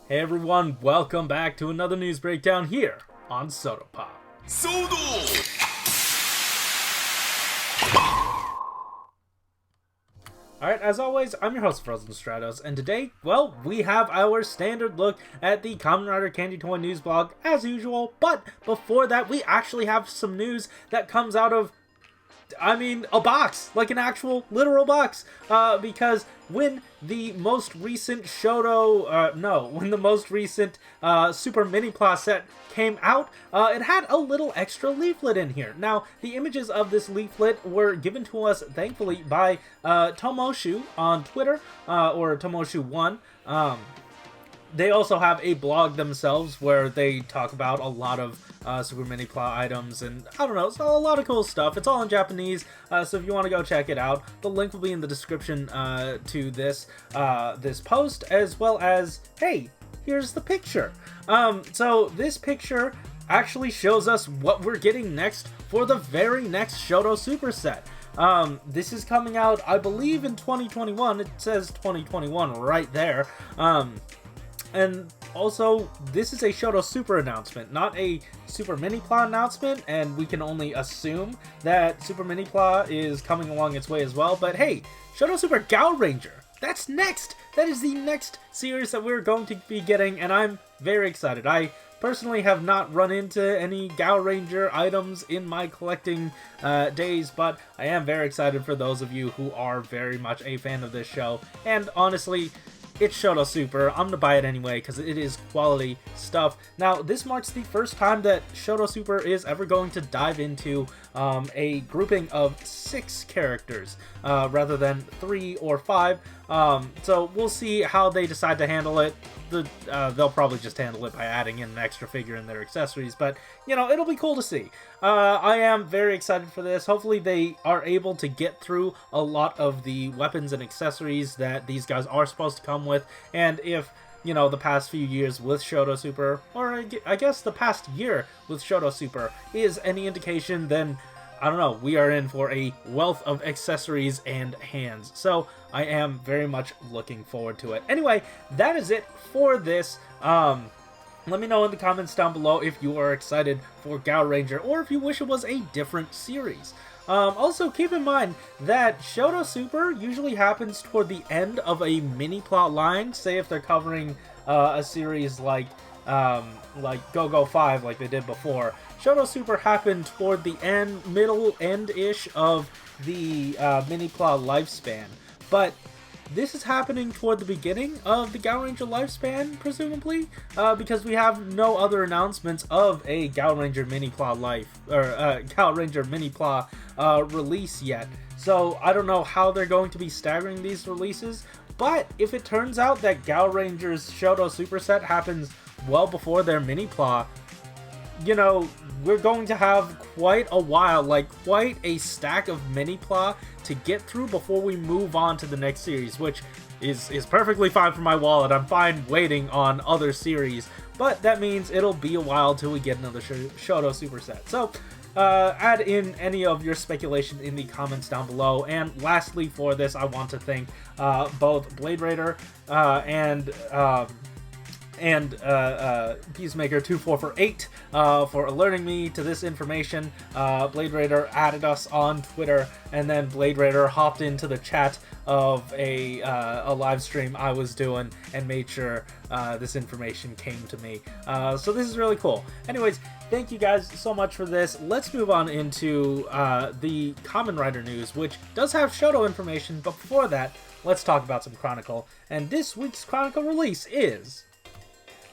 Hey everyone, welcome back to another news breakdown here on SHODO-O. SHODO-O! Alright, as always, I'm your host, Frozen Stratos, and today, well, we have our standard look at the Kamen Rider Candy Toy news blog, as usual, but before that, we actually have some news that comes out of, a box, like an actual, literal box, because when the most recent Super Mini Pla set came out, it had a little extra leaflet in here. Now, the images of this leaflet were given to us, thankfully, by Tomoshu on Twitter, or Tomoshu1. They also have a blog themselves where they talk about a lot of Super Mini Pla items, and I don't know, it's a lot of cool stuff. It's all in Japanese, so if you want to go check it out, the link will be in the description to this post, as well as, hey, here's the picture. So this picture actually shows us what we're getting next for the very next Shodo Super set. This is coming out, I believe, in 2021. It says 2021 right there. And also, this is a Shodo Super announcement, not a Super Mini Pla announcement, and we can only assume that Super Mini Pla is coming along its way as well. But hey, Shodo Super Gaoranger, that's next! That is the next series that we're going to be getting, and I'm very excited. I personally have not run into any Gaoranger items in my collecting days, but I am very excited for those of you who are very much a fan of this show, and honestly, it's Shodo Super. I'm gonna buy it anyway because it is quality stuff. Now, this marks the first time that Shodo Super is ever going to dive into a grouping of 6 characters rather than 3 or 5. So we'll see how they decide to handle it. They'll probably just handle it by adding in an extra figure in their accessories, but you know, it'll be cool to see. I am very excited for this. Hopefully they are able to get through a lot of the weapons and accessories that these guys are supposed to come with, and if, you know, the past few years with Shodo Super, or I guess the past year with Shodo Super is any indication, then I don't know, we are in for a wealth of accessories and hands. So I am very much looking forward to it. Anyway, that is it for this. Let me know in the comments down below if you are excited for Gaoranger or if you wish it was a different series. Also, keep in mind that Shodo Super usually happens toward the end of a mini plot line. Say if they're covering a series like Go-Go 5 like they did before. Shodo Super happened toward the middle end-ish of the mini plot lifespan. But this is happening toward the beginning of the Gaoranger lifespan, presumably, because we have no other announcements of a Gaoranger mini Pla Gaoranger mini Pla release yet. So I don't know how they're going to be staggering these releases, but if it turns out that Gaoranger's Shodo Super set happens well before their mini Pla, you know, we're going to have quite a while, like quite a stack of mini Pla to get through before we move on to the next series, which is perfectly fine for my wallet. I'm fine waiting on other series, but that means it'll be a while till we get another Shodo Super set. So add in any of your speculation in the comments down below. And lastly for this, I want to thank both Blade Raider and Peacemaker 2448 for alerting me to this information. Blade Raider added us on Twitter, and then Blade Raider hopped into the chat of a live stream I was doing and made sure this information came to me. So this is really cool. Anyways, thank you guys so much for this. Let's move on into the Kamen Rider news, which does have Shodo information, but before that, let's talk about some Chronicle. And this week's Chronicle release is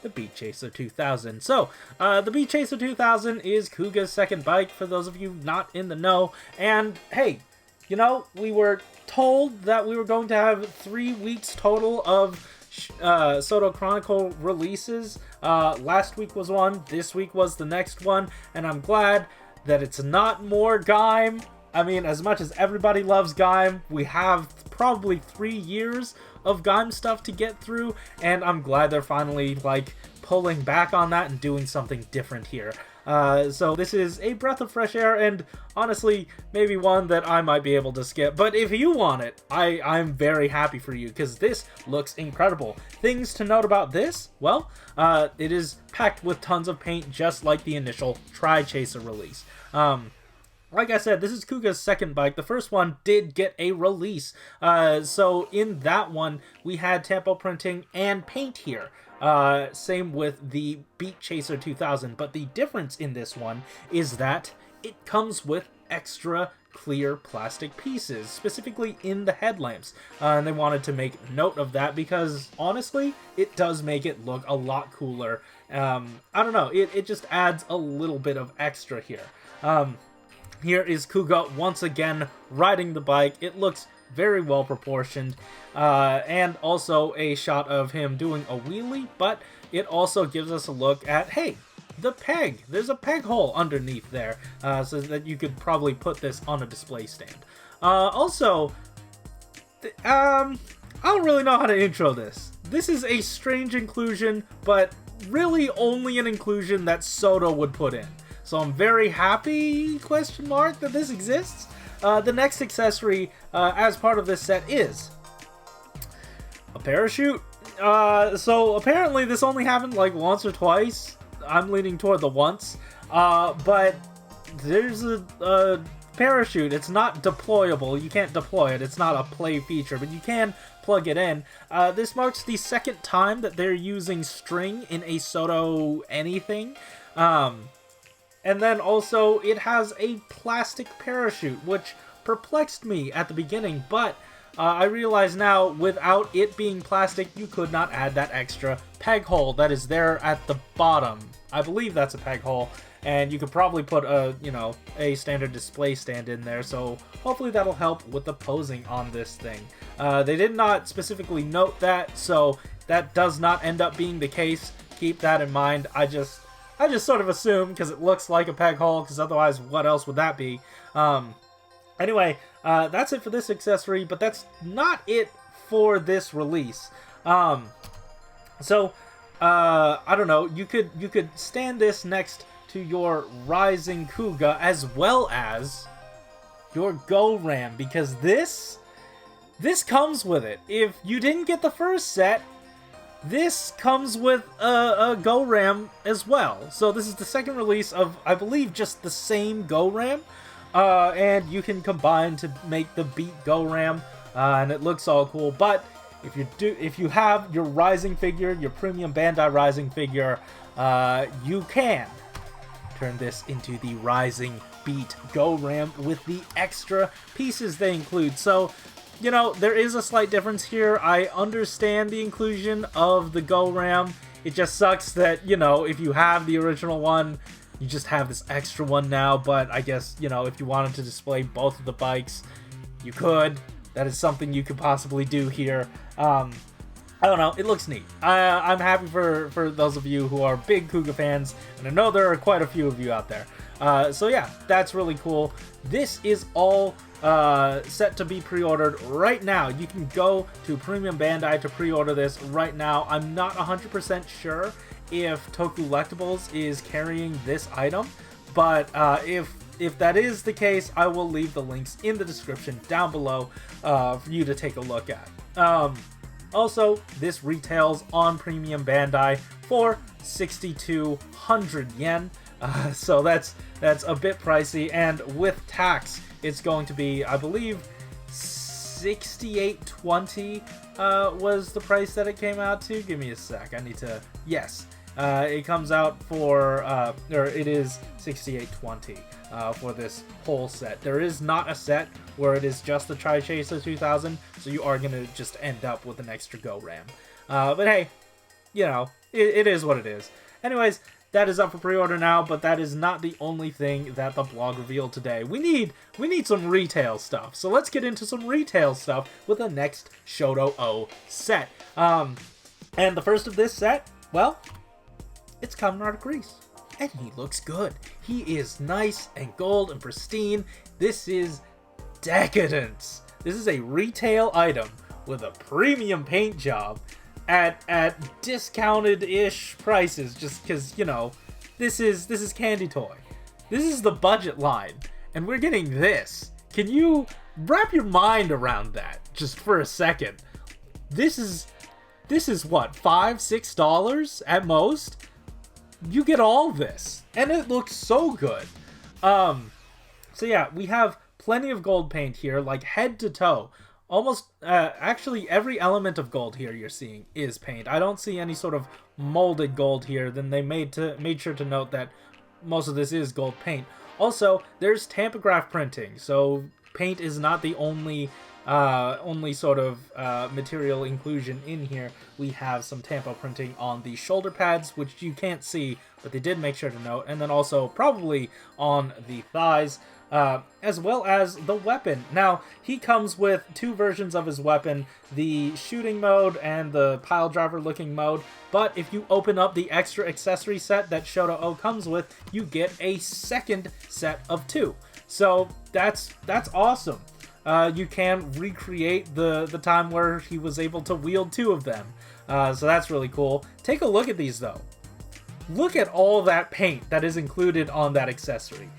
the Beat Chaser 2000. So, the Beat Chaser 2000 is Kuga's second bike, for those of you not in the know. And, hey, you know, we were told that we were going to have 3 weeks total of SHODO Chronicle releases. Last week was one, this week was the next one, and I'm glad that it's not more Gaim. I mean, as much as everybody loves Gaim, we have probably 3 years of Gaim stuff to get through, and I'm glad they're finally, like, pulling back on that and doing something different here. So this is a breath of fresh air, and honestly, maybe one that I might be able to skip. But if you want it, I'm very happy for you, because this looks incredible. Things to note about this, well, it is packed with tons of paint, just like the initial Tri-Chaser release. Like I said, this is Kuga's second bike. The first one did get a release. So in that one, we had tempo printing and paint here. Same with the Beat Chaser 2000. But the difference in this one is that it comes with extra clear plastic pieces, specifically in the headlamps. And they wanted to make note of that because, honestly, it does make it look a lot cooler. I don't know, it just adds a little bit of extra here. Here is Kuga once again riding the bike. It looks very well proportioned, and also a shot of him doing a wheelie, but it also gives us a look at, hey, the peg. There's a peg hole underneath there, so that you could probably put this on a display stand. Also, I don't really know how to intro this. This is a strange inclusion, but really only an inclusion that SHODO would put in. So I'm very happy, question mark, that this exists. The next accessory as part of this set is a parachute. So apparently this only happened like once or twice. I'm leaning toward the once. But there's a parachute. It's not deployable. You can't deploy it. It's not a play feature, but you can plug it in. This marks the second time that they're using string in a SHODO anything. And then also, it has a plastic parachute, which perplexed me at the beginning, but I realize now, without it being plastic, you could not add that extra peg hole that is there at the bottom. I believe that's a peg hole, and you could probably put a, a standard display stand in there, so hopefully that'll help with the posing on this thing. They did not specifically note that, so that does not end up being the case. Keep that in mind. I just sort of assume, because it looks like a peg hole, because otherwise what else would that be? Anyway, that's it for this accessory, but that's not it for this release. I don't know, you could stand this next to your Rising Kuga as well as your Gaoranger, because this comes with it. If you didn't get the first set, this comes with a Gaoranger as well. So this is the second release of, I believe, just the same Gaoranger. And you can combine to make the Beat Gaoranger, and it looks all cool. But if you have your Rising figure, your premium Bandai Rising figure, you can turn this into the Rising Beat Gaoranger with the extra pieces they include. So, there is a slight difference here. I understand the inclusion of the Gaoranger. It just sucks that, if you have the original one, you just have this extra one now. But I guess, if you wanted to display both of the bikes, you could. That is something you could possibly do here. I don't know. It looks neat. I'm happy for those of you who are big Kuga fans, and I know there are quite a few of you out there. So yeah, that's really cool. This is all set to be pre-ordered right now. You can go to Premium Bandai to pre-order this right now. I'm not 100% sure if Tokulectables is carrying this item, but if that is the case, I will leave the links in the description down below for you to take a look at. Also, this retails on Premium Bandai for 6,200 yen. So that's a bit pricey, and with tax, it's going to be, I believe, 6820 was the price that it came out to. Give me a sec. I need to. Yes, it comes out for, or it is 6820 for this whole set. There is not a set where it is just the Tri-Chaser 2000, so you are going to just end up with an extra Gaoranger. But hey, it is what it is. Anyways, that is up for pre-order now, but that is not the only thing that the blog revealed today. We need some retail stuff, so let's get into some retail stuff with the next SHODO-O set. And the first of this set, well, it's coming out of Greece, and he looks good. He is nice and gold and pristine. This is Decadence. This is a retail item with a premium paint job at discounted-ish prices, just because, this is Candy Toy. This is the budget line, and we're getting this. Can you wrap your mind around that just for a second? This is what, $5-6 at most? You get all this, and it looks so good. So yeah, we have plenty of gold paint here, like head to toe. Almost, actually every element of gold here you're seeing is paint. I don't see any sort of molded gold here. Then they made sure to note that most of this is gold paint. Also, there's tampograph printing, so paint is not the only sort of material inclusion in here. We have some tampo printing on the shoulder pads, which you can't see, but they did make sure to note, and then also probably on the thighs, as well as the weapon. Now, he comes with two versions of his weapon, the shooting mode and the pile driver looking mode, but if you open up the extra accessory set that SHODO-O comes with, you get a second set of two. So that's awesome. You can recreate the time where he was able to wield two of them. So that's really cool. Take a look at these, though. Look at all that paint that is included on that accessory.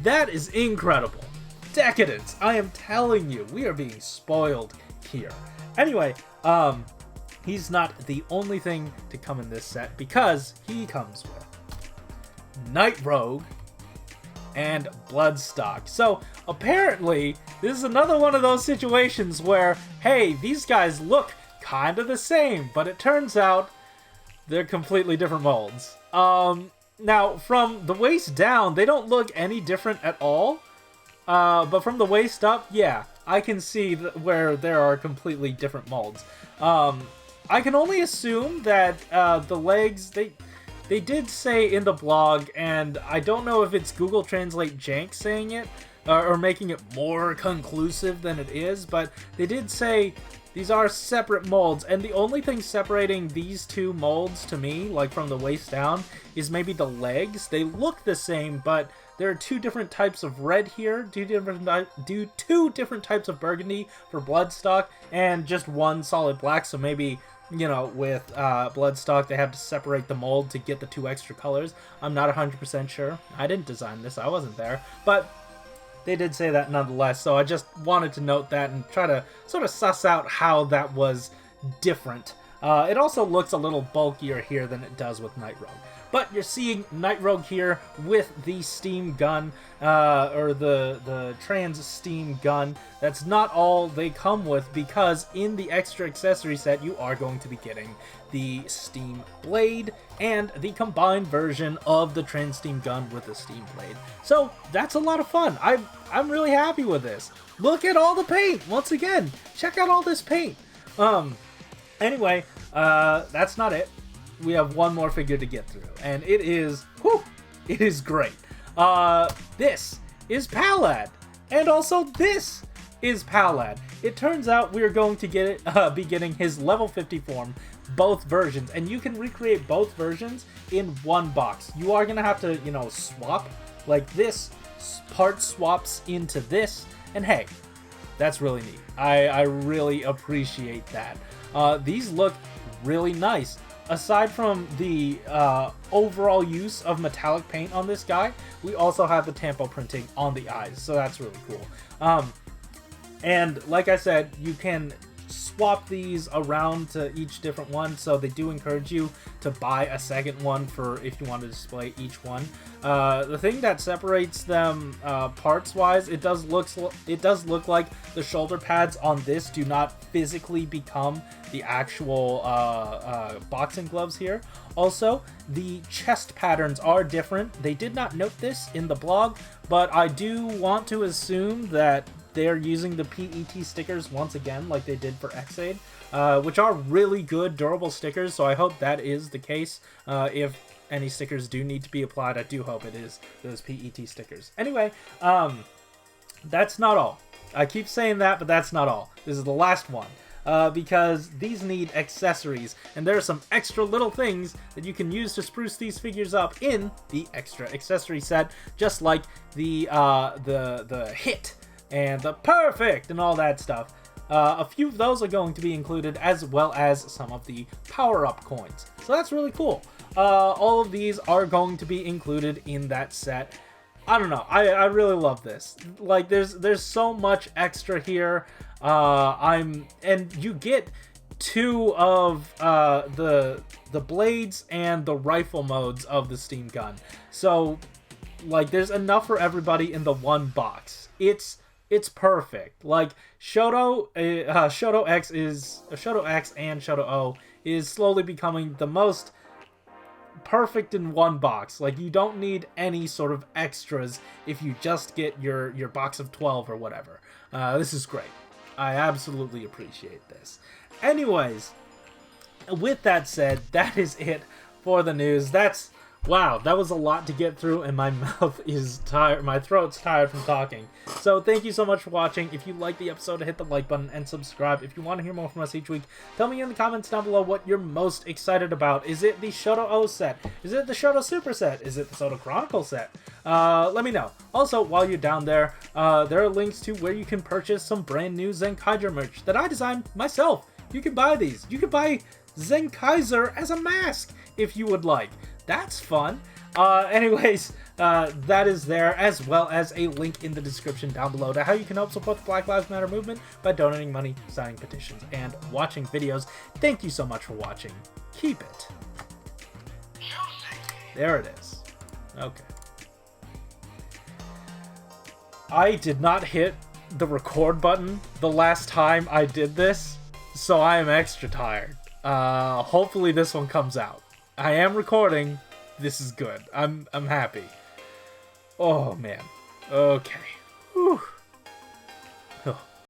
That is incredible. Decadence, I am telling you, we are being spoiled here. Anyway, he's not the only thing to come in this set, because he comes with Night Rogue and Bloodstock. So apparently this is another one of those situations where, hey, these guys look kind of the same, but it turns out they're completely different molds. Now, from the waist down, they don't look any different at all, but from the waist up, yeah, I can see where there are completely different molds. I can only assume that the legs, they did say in the blog, and I don't know if it's Google Translate jank saying it, or making it more conclusive than it is, but they did say these are separate molds, and the only thing separating these two molds to me, like from the waist down, is maybe the legs. They look the same, but there are two different types of red here, two different types of burgundy for Bloodstock, and just one solid black, so maybe, you know, with Bloodstock, they have to separate the mold to get the two extra colors. I'm not 100% sure. I didn't design this. I wasn't there. But they did say that nonetheless, so I just wanted to note that and try to sort of suss out how that was different. It also looks a little bulkier here than it does with Night Rogue. But you're seeing Night Rogue here with the steam gun, or the trans steam gun. That's not all they come with, because in the extra accessory set, you are going to be getting the steam blade and the combined version of the trans steam gun with the steam blade. So that's a lot of fun. I'm really happy with this. Look at all the paint. Once again, check out all this paint. Anyway, that's not it. We have one more figure to get through, and it is, whew, it is great. This is Palad, and also this is Palad. It turns out we are going to be getting his level 50 form, both versions, and you can recreate both versions in one box. You are going to have to, you know, swap, like this part swaps into this, and hey, that's really neat. I really appreciate that. These look really nice. Aside from the overall use of metallic paint on this guy, we also have the tampo printing on the eyes, so that's really cool. And like I said, you can swap these around to each different one, so they do encourage you to buy a second one for if you want to display each one. The thing that separates them parts-wise, it does look like the shoulder pads on this do not physically become the actual boxing gloves here. Also, the chest patterns are different. They did not note this in the blog, but I do want to assume that they're using the PET stickers once again, like they did for Xade, which are really good, durable stickers, so I hope that is the case. If any stickers do need to be applied, I do hope it is those PET stickers. Anyway, that's not all. I keep saying that, but that's not all. This is the last one. Because these need accessories, and there are some extra little things that you can use to spruce these figures up in the extra accessory set, just like the hit and the perfect and all that stuff. A few of those are going to be included, as well as some of the power-up coins. So that's really cool. all of these are going to be included in that set. I don't know. I really love this. Like, there's so much extra here. And you get 2 of the blades and the rifle modes of the steam gun. So, like, there's enough for everybody in the one box. It's perfect. Like, shodo-x and shodo-O is slowly becoming the most perfect in one box. Like, you don't need any sort of extras if you just get your box of 12 or whatever. This is great. I absolutely appreciate this. Anyways, with that said, that is it for the news. Wow, that was a lot to get through, and my mouth is tired. My throat's tired from talking. So thank you so much for watching. If you liked the episode, hit the like button and subscribe. If you want to hear more from us each week, tell me in the comments down below what you're most excited about. Is it the SHODO-O set? Is it the SHODO Super set? Is it the SHODO Chronicle set? Let me know. Also, while you're down there, there are links to where you can purchase some brand new Zenkaiser merch that I designed myself. You can buy these. You can buy Zenkaiser as a mask if you would like. That's fun. Anyways, that is there, as well as a link in the description down below to how you can help support the Black Lives Matter movement by donating money, signing petitions, and watching videos. Thank you so much for watching. Keep it. There it is. Okay. I did not hit the record button the last time I did this, so I am extra tired. Hopefully this one comes out. I am recording. This is good. I'm happy. Oh man. Okay. Whew.